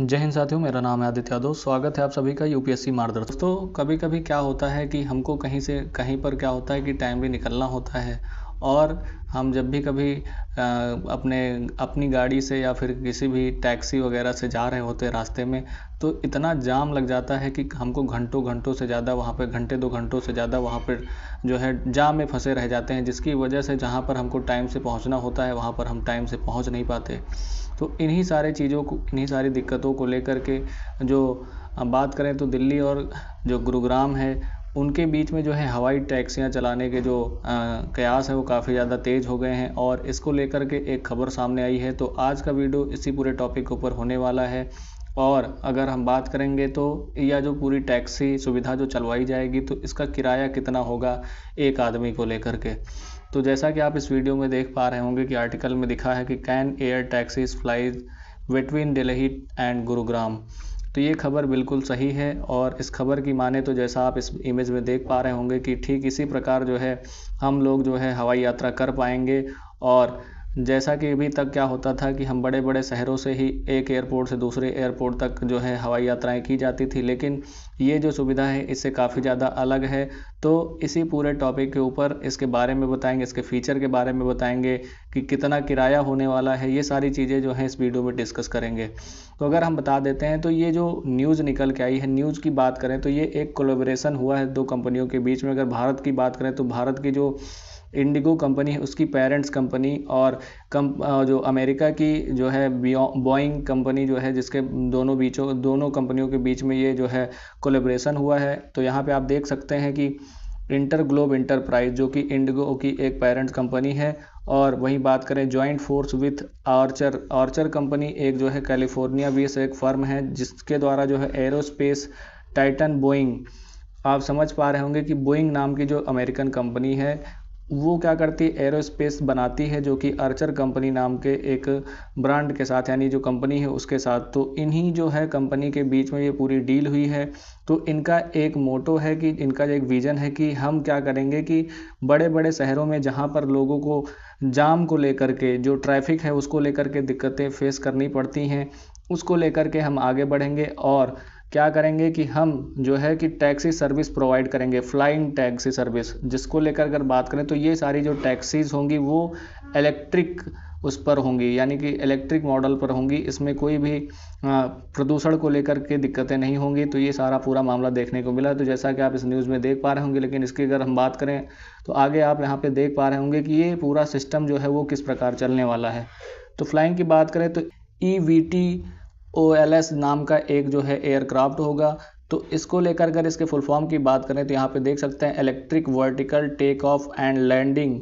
जय हिंद साथियों, मेरा नाम है आदित्य यादव। स्वागत है आप सभी का यूपीएससी मार्गदर्शन। दोस्तों, कभी कभी क्या होता है कि हमको कहीं से कहीं पर क्या होता है कि टाइमली निकलना होता है, और हम जब भी कभी अपनी गाड़ी से या फिर किसी भी टैक्सी वगैरह से जा रहे होते हैं रास्ते में, तो इतना जाम लग जाता है कि हमको घंटों घंटों से ज़्यादा वहाँ पे घंटे 2 घंटों से ज़्यादा वहाँ पर जो है जाम में फंसे रह जाते हैं, जिसकी वजह से जहाँ पर हमको टाइम से पहुँचना होता है वहाँ पर हम टाइम से पहुँच नहीं पाते। तो इन्हीं सारी दिक्कतों को लेकर के जो बात करें तो दिल्ली और जो गुरुग्राम है उनके बीच में जो है हवाई टैक्सियां चलाने के जो कयास है वो काफ़ी ज़्यादा तेज़ हो गए हैं, और इसको लेकर के एक खबर सामने आई है। तो आज का वीडियो इसी पूरे टॉपिक के ऊपर होने वाला है। और अगर हम बात करेंगे तो यह जो पूरी टैक्सी सुविधा जो चलवाई जाएगी तो इसका किराया कितना होगा एक आदमी को लेकर के। तो जैसा कि आप इस वीडियो में देख पा रहे होंगे कि आर्टिकल में दिखा है कि can air taxis flies between Delhi and Gurugram. तो ये खबर बिल्कुल सही है, और इस खबर की माने तो जैसा आप इस इमेज में देख पा रहे होंगे कि ठीक इसी प्रकार जो है हम लोग जो है हवाई यात्रा कर पाएंगे। और जैसा कि अभी तक क्या होता था कि हम बड़े बड़े शहरों से ही एक एयरपोर्ट से दूसरे एयरपोर्ट तक जो है हवाई यात्राएं की जाती थी, लेकिन ये जो सुविधा है इससे काफ़ी ज़्यादा अलग है। तो इसी पूरे टॉपिक के ऊपर इसके बारे में बताएंगे, इसके फीचर के बारे में बताएंगे कि कितना किराया होने वाला है, ये सारी चीज़ें जो हैं इस वीडियो में डिस्कस करेंगे। तो अगर हम बता देते हैं तो ये जो न्यूज़ निकल के आई है, न्यूज़ की बात करें तो ये एक कोलैबोरेशन हुआ है दो कंपनियों के बीच में। अगर भारत की बात करें तो भारत की जो इंडिगो कंपनी है उसकी पेरेंट्स कंपनी, और जो अमेरिका की जो है बोइंग कंपनी जो है, जिसके दोनों कंपनियों के बीच में ये जो है कोलैबोरेशन हुआ है। तो यहाँ पे आप देख सकते हैं कि इंटर ग्लोब इंटरप्राइज जो कि इंडिगो की एक पेरेंट्स कंपनी है, और वहीं बात करें joint force with Archer company एक जो है कैलिफोर्निया बेस्ड एक फर्म है, जिसके द्वारा जो है एरोस्पेस टाइटन बोइंग, आप समझ पा रहे होंगे कि बोइंग नाम की जो अमेरिकन कंपनी है वो क्या करती है, एरोस्पेस बनाती है, जो कि आर्चर कंपनी नाम के एक ब्रांड के साथ, यानी जो कंपनी है उसके साथ। तो इन्हीं जो है कंपनी के बीच में ये पूरी डील हुई है। तो इनका एक मोटो है कि इनका एक विज़न है कि हम क्या करेंगे कि बड़े बड़े शहरों में जहाँ पर लोगों को जाम को लेकर के, जो ट्रैफिक है उसको लेकर के दिक्कतें फेस करनी पड़ती हैं, उसको लेकर के हम आगे बढ़ेंगे। और क्या करेंगे कि हम जो है कि टैक्सी सर्विस प्रोवाइड करेंगे, फ्लाइंग टैक्सी सर्विस, जिसको लेकर अगर बात करें तो ये सारी जो टैक्सीज होंगी वो इलेक्ट्रिक उस पर होंगी, यानी कि इलेक्ट्रिक मॉडल पर होंगी। इसमें कोई भी प्रदूषण को लेकर के दिक्कतें नहीं होंगी। तो ये सारा पूरा मामला देखने को मिला। तो जैसा कि आप इस न्यूज़ में देख पा रहे होंगे, लेकिन इसकी अगर हम बात करें तो आगे आप यहाँ पे देख पा रहे होंगे कि ये पूरा सिस्टम जो है वो किस प्रकार चलने वाला है। तो फ्लाइंग की बात करें तो EVTOLS नाम का एक जो है एयरक्राफ्ट होगा। तो इसको लेकर अगर इसके फुल फॉर्म की बात करें तो यहाँ पे देख सकते हैं electric vertical take off and landing.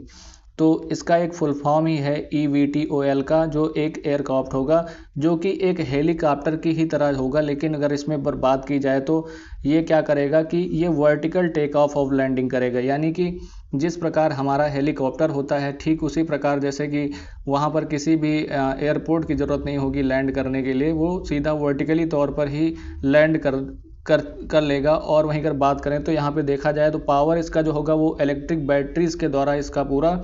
तो इसका एक फुल फॉर्म ही है EVTOL का, जो एक एयरक्राफ्ट होगा जो कि एक हेलीकॉप्टर की ही तरह होगा, लेकिन अगर इसमें बात की जाए तो ये क्या करेगा कि ये वर्टिकल टेक ऑफ और लैंडिंग करेगा। यानी कि जिस प्रकार हमारा हेलीकॉप्टर होता है ठीक उसी प्रकार, जैसे कि वहाँ पर किसी भी एयरपोर्ट की ज़रूरत नहीं होगी लैंड करने के लिए, वो सीधा वर्टिकली तौर पर ही लैंड कर लेगा। और वहीं अगर बात करें तो यहाँ पे देखा जाए तो पावर इसका जो होगा वो इलेक्ट्रिक बैटरीज के द्वारा इसका पूरा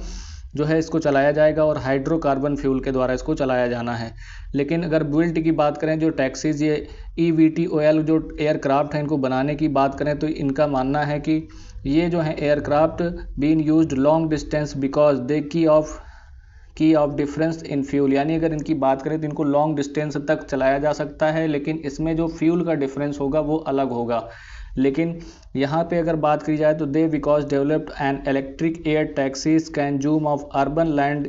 जो है इसको चलाया जाएगा, और हाइड्रोकार्बन फ्यूल के द्वारा इसको चलाया जाना है। लेकिन अगर बिल्ट की बात करें, जो टैक्सीज ये EVTOL जो एयरक्राफ्ट है इनको बनाने की बात करें तो इनका मानना है कि ये जो है aircraft been used long distance because they key of difference in fuel. यानी अगर इनकी बात करें तो इनको लॉन्ग डिस्टेंस तक चलाया जा सकता है, लेकिन इसमें जो फ्यूल का डिफरेंस होगा वो अलग होगा। लेकिन यहाँ पे अगर बात की जाए तो they because developed an electric air taxis can zoom off urban land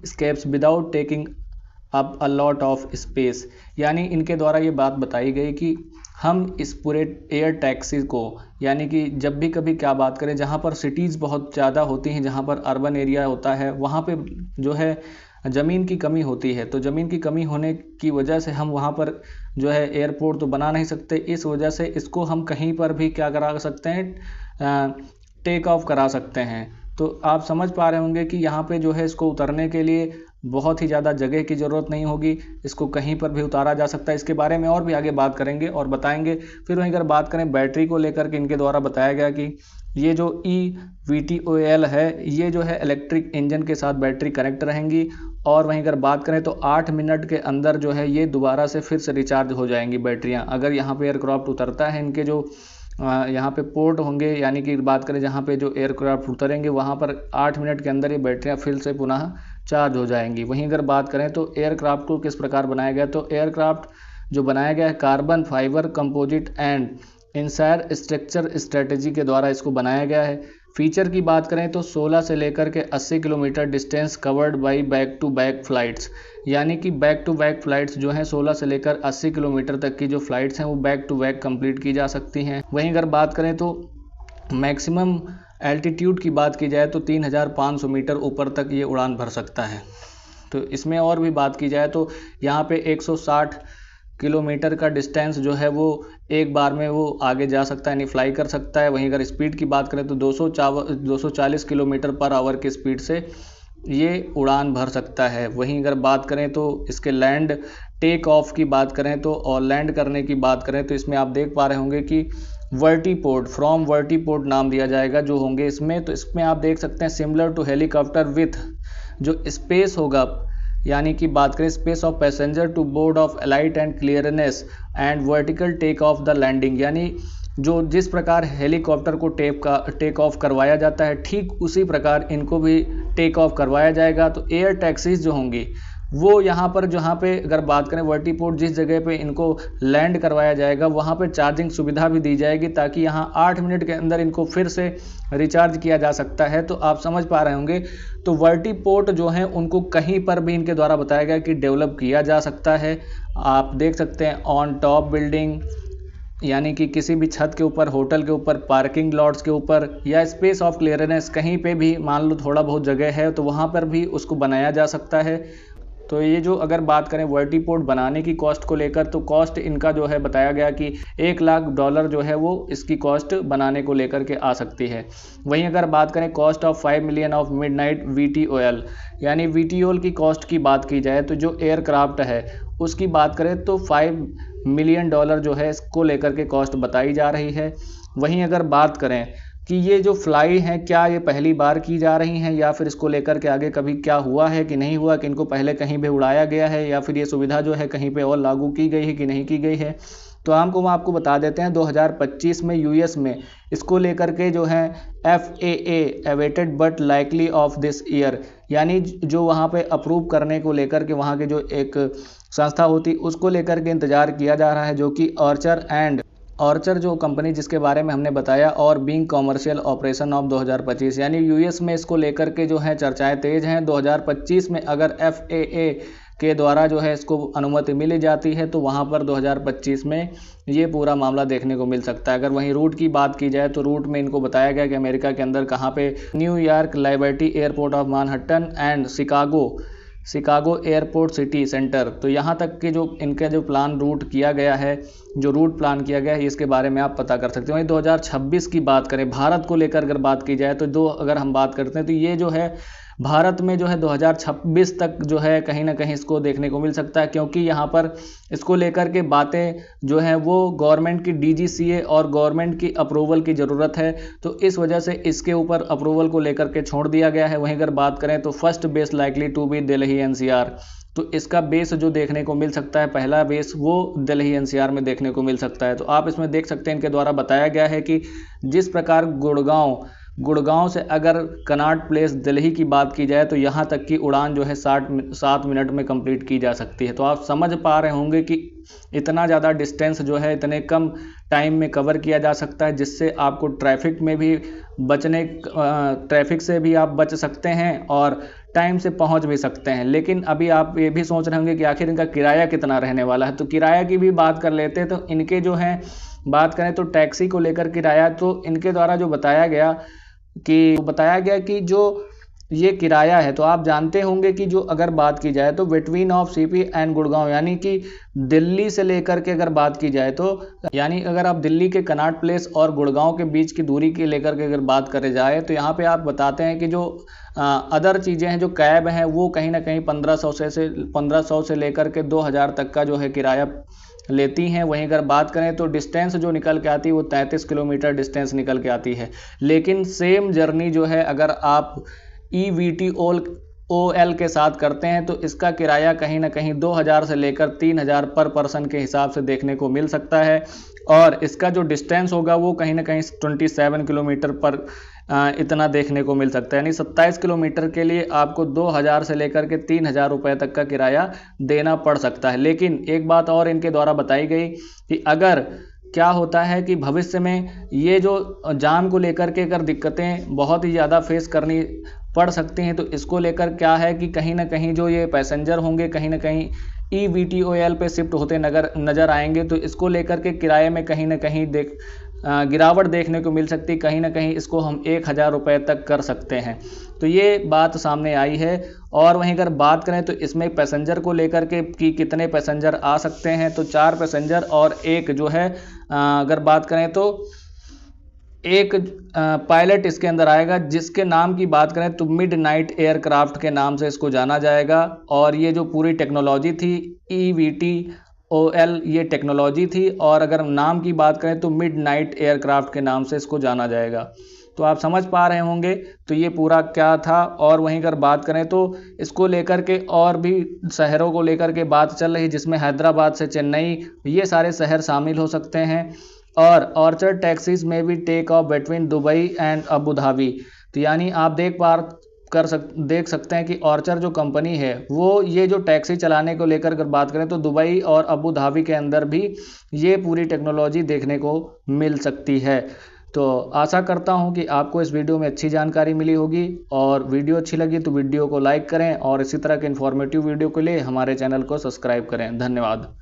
scapes without taking up a lot of space. यानी इनके द्वारा ये बात बताई गई कि हम इस पूरे एयर टैक्सी को, यानी कि जब भी कभी क्या बात करें जहाँ पर सिटीज़ बहुत ज़्यादा होती हैं, जहाँ पर अर्बन एरिया होता है, वहाँ पे जो है ज़मीन की कमी होती है। तो ज़मीन की कमी होने की वजह से हम वहाँ पर जो है एयरपोर्ट तो बना नहीं सकते। इस वजह से इसको हम कहीं पर भी क्या करा सकते हैं, टेक ऑफ करा सकते हैं। तो आप समझ पा रहे होंगे कि यहाँ पे जो है इसको उतरने के लिए बहुत ही ज़्यादा जगह की ज़रूरत नहीं होगी, इसको कहीं पर भी उतारा जा सकता है। इसके बारे में और भी आगे बात करेंगे और बताएंगे। फिर वहीं अगर बात करें बैटरी को लेकर के, इनके द्वारा बताया गया कि ये जो EVTOL है ये जो है इलेक्ट्रिक इंजन के साथ बैटरी कनेक्ट रहेंगी, और वहीं अगर बात करें तो 8 मिनट के अंदर जो है ये दोबारा से फिर से रिचार्ज हो जाएंगी बैटरियां। अगर यहाँ पे एयरक्राफ्ट उतरता है, इनके जो यहाँ पे पोर्ट होंगे, यानी कि बात करें जहाँ पे जो एयरक्राफ्ट उतरेंगे वहाँ पर 8 मिनट के अंदर ये बैटरियाँ फिर से पुनः चार्ज हो जाएंगी। वहीं अगर बात करें तो एयरक्राफ्ट को किस प्रकार बनाया गया, तो एयरक्राफ्ट जो बनाया गया है carbon fibre composite and inspire structure strategy के द्वारा इसको बनाया गया है। फीचर की बात करें तो 16 से लेकर के 80 kilometre distance covered by back to back flights, यानी कि बैक टू बैक फ्लाइट्स जो हैं 16 से लेकर 80 किलोमीटर तक की जो फ्लाइट्स हैं वो बैक टू बैक कंप्लीट की जा सकती हैं। वहीं अगर बात करें तो मैक्सिमम एल्टीट्यूड की बात की जाए तो 3500 मीटर ऊपर तक ये उड़ान भर सकता है। तो इसमें और भी बात की जाए तो यहाँ पे 160 किलोमीटर का डिस्टेंस जो है वो एक बार में वो आगे जा सकता है, यानी फ्लाई कर सकता है। वहीं अगर स्पीड की बात करें तो 240 किलोमीटर पर आवर की स्पीड से ये उड़ान भर सकता है। वहीं अगर बात करें तो इसके लैंड टेक ऑफ की बात करें तो और लैंड करने की बात करें तो इसमें आप देख पा रहे होंगे कि वर्टीपोर्ट, फ्रॉम वर्टीपोर्ट नाम दिया जाएगा जो होंगे इसमें। तो इसमें आप देख सकते हैं सिमिलर टू हेलीकॉप्टर विथ जो स्पेस होगा, यानी कि बात करें space of passenger to board of light and clearness and vertical take off the landing, यानी जो जिस प्रकार हेलीकॉप्टर को टेक ऑफ करवाया जाता है ठीक उसी प्रकार इनको भी टेक ऑफ करवाया जाएगा। तो एयर टैक्सीज जो होंगी वो यहाँ पर जहाँ पे अगर बात करें वर्टीपोर्ट जिस जगह पे इनको लैंड करवाया जाएगा वहाँ पे चार्जिंग सुविधा भी दी जाएगी, ताकि यहाँ 8 मिनट के अंदर इनको फिर से रिचार्ज किया जा सकता है। तो आप समझ पा रहे होंगे, तो वर्टीपोर्ट जो हैं उनको कहीं पर भी इनके द्वारा बताया गया कि डेवलप किया जा सकता है। आप देख सकते हैं ऑन टॉप बिल्डिंग, यानी कि किसी भी छत के ऊपर, होटल के ऊपर, पार्किंग लॉट्स के ऊपर, या स्पेस ऑफ क्लियरनेस कहीं पे भी मान लो थोड़ा बहुत जगह है तो वहाँ पर भी उसको बनाया जा सकता है। तो ये जो अगर बात करें वर्टीपोर्ट बनाने की कॉस्ट को लेकर, तो कॉस्ट इनका जो है बताया गया कि $1 लाख जो है वो इसकी कॉस्ट बनाने को लेकर के आ सकती है। वहीं अगर बात करें cost of 5 million of midnight VTOL, यानी VTOL की कॉस्ट की बात की जाए तो जो एयरक्राफ्ट है उसकी बात करें तो $5 मिलियन जो है इसको लेकर के कॉस्ट बताई जा रही है। वहीं अगर बात करें कि ये जो फ्लाई हैं क्या ये पहली बार की जा रही हैं, या फिर इसको लेकर के आगे कभी क्या हुआ है कि नहीं हुआ, कि इनको पहले कहीं भी उड़ाया गया है, या फिर ये सुविधा जो है कहीं पे और लागू की गई है कि नहीं की गई है। तो हम आपको बता देते हैं 2025 में यूएस में इसको लेकर के जो है FAA awaited but likely of this year, यानी जो वहाँ पे अप्रूव करने को लेकर के वहाँ के जो एक संस्था होती उसको लेकर के इंतज़ार किया जा रहा है, जो कि ऑर्चर जो कंपनी जिसके बारे में हमने बताया, और बीइंग कॉमर्शियल ऑपरेशन ऑफ 2025, यानी यूएस में इसको लेकर के जो है चर्चाएं तेज हैं। 2025 में अगर FAA के द्वारा जो है इसको अनुमति मिल जाती है तो वहां पर 2025 में ये पूरा मामला देखने को मिल सकता है। अगर वहीं रूट की बात की जाए तो रूट में इनको बताया गया कि अमेरिका के अंदर कहाँ पे, New York liberty airport of Manhattan and Chicago airport city centre. तो यहाँ तक के जो इनका जो प्लान रूट किया गया है, जो रूट प्लान किया गया है, इसके बारे में आप पता कर सकते हो। वहीं 2026 की बात करें भारत को लेकर अगर बात की जाए तो अगर हम बात करते हैं तो ये जो है भारत में जो है 2026 तक जो है कहीं ना कहीं इसको देखने को मिल सकता है, क्योंकि यहाँ पर इसको लेकर के बातें जो हैं वो गवर्नमेंट की DGCA और गवर्नमेंट की अप्रूवल की ज़रूरत है, तो इस वजह से इसके ऊपर अप्रूवल को लेकर के छोड़ दिया गया है। वहीं अगर बात करें तो first base likely to be Delhi NCR, तो इसका बेस जो देखने को मिल सकता है, पहला बेस वो दिल्ली NCR में देखने को मिल सकता है। तो आप इसमें देख सकते हैं इनके द्वारा बताया गया है कि जिस प्रकार गुड़गांव से अगर कनॉट प्लेस दिल्ली की बात की जाए तो यहाँ तक की उड़ान जो है 7 मिनट में कंप्लीट की जा सकती है। तो आप समझ पा रहे होंगे कि इतना ज़्यादा डिस्टेंस जो है इतने कम टाइम में कवर किया जा सकता है, जिससे आपको ट्रैफिक से भी आप बच सकते हैं और टाइम से पहुंच भी सकते हैं। लेकिन अभी आप ये भी सोच रहे होंगे कि आखिर इनका किराया कितना रहने वाला है। तो किराया की भी बात कर लेते हैं। तो इनके जो है बात करें तो टैक्सी को लेकर किराया, तो इनके द्वारा जो बताया गया कि जो ये किराया है, तो आप जानते होंगे कि जो अगर बात की जाए तो between of CP and Gurgaon, यानी कि दिल्ली से लेकर के अगर बात की जाए तो, यानी अगर आप दिल्ली के कनॉट प्लेस और गुड़गांव के बीच की दूरी के लेकर के अगर बात करे जाए तो यहाँ पे आप बताते हैं कि जो अदर चीज़ें हैं, जो कैब हैं, वो कहीं ना कहीं 1500 से लेकर के 2000 तक का जो है किराया लेती हैं। वहीं अगर बात करें तो डिस्टेंस जो निकल के आती है वो 33 किलोमीटर डिस्टेंस निकल के आती है। लेकिन सेम जर्नी जो है अगर आप EVTOL के साथ करते हैं तो इसका किराया कहीं ना कहीं 2000 से लेकर 3000 पर पर्सन के हिसाब से देखने को मिल सकता है। और इसका जो डिस्टेंस होगा वो कहीं ना कहीं 27 किलोमीटर पर इतना देखने को मिल सकता है। यानी 27 किलोमीटर के लिए आपको 2000 से लेकर के 3000 रुपये तक का किराया देना पड़ सकता है। लेकिन एक बात और इनके द्वारा बताई गई कि अगर क्या होता है कि भविष्य में ये जो जाम को लेकर के अगर दिक्कतें बहुत ही ज़्यादा फेस करनी पड़ सकती हैं तो इसको लेकर क्या है कि कहीं ना कहीं जो ये पैसेंजर होंगे कहीं ना कहीं EVTOL पे शिफ्ट होते नज़र आएंगे। तो इसको लेकर के किराए में कहीं ना कहीं गिरावट देखने को मिल सकती, कहीं ना कहीं इसको हम 1000 रुपये तक कर सकते हैं। तो ये बात सामने आई है। और वहीं अगर बात करें तो इसमें पैसेंजर को लेकर के कि कितने पैसेंजर आ सकते हैं तो 4 पैसेंजर और एक जो है अगर बात करें तो एक पायलट इसके अंदर आएगा, जिसके नाम की बात करें तो मिडनाइट एयरक्राफ्ट के नाम से इसको जाना जाएगा। और ये जो पूरी टेक्नोलॉजी थी EVTOL ये टेक्नोलॉजी थी। और अगर नाम की बात करें तो मिडनाइट एयरक्राफ्ट के नाम से इसको जाना जाएगा। तो आप समझ पा रहे होंगे तो ये पूरा क्या था। और वहीं अगर बात करें तो इसको लेकर के और भी शहरों को लेकर के बात चल रही, जिसमें हैदराबाद से चेन्नई ये सारे शहर शामिल हो सकते हैं। और ऑर्चर्ड टैक्सीज में भी take off between Dubai and Abu Dhabi. तो यानी आप देख सकते हैं कि ऑर्चर जो कंपनी है वो ये जो टैक्सी चलाने को लेकर अगर बात करें तो दुबई और अबू धाबी के अंदर भी ये पूरी टेक्नोलॉजी देखने को मिल सकती है। तो आशा करता हूं कि आपको इस वीडियो में अच्छी जानकारी मिली होगी। और वीडियो अच्छी लगी तो वीडियो को लाइक करें और इसी तरह के इन्फॉर्मेटिव वीडियो के लिए हमारे चैनल को सब्सक्राइब करें। धन्यवाद।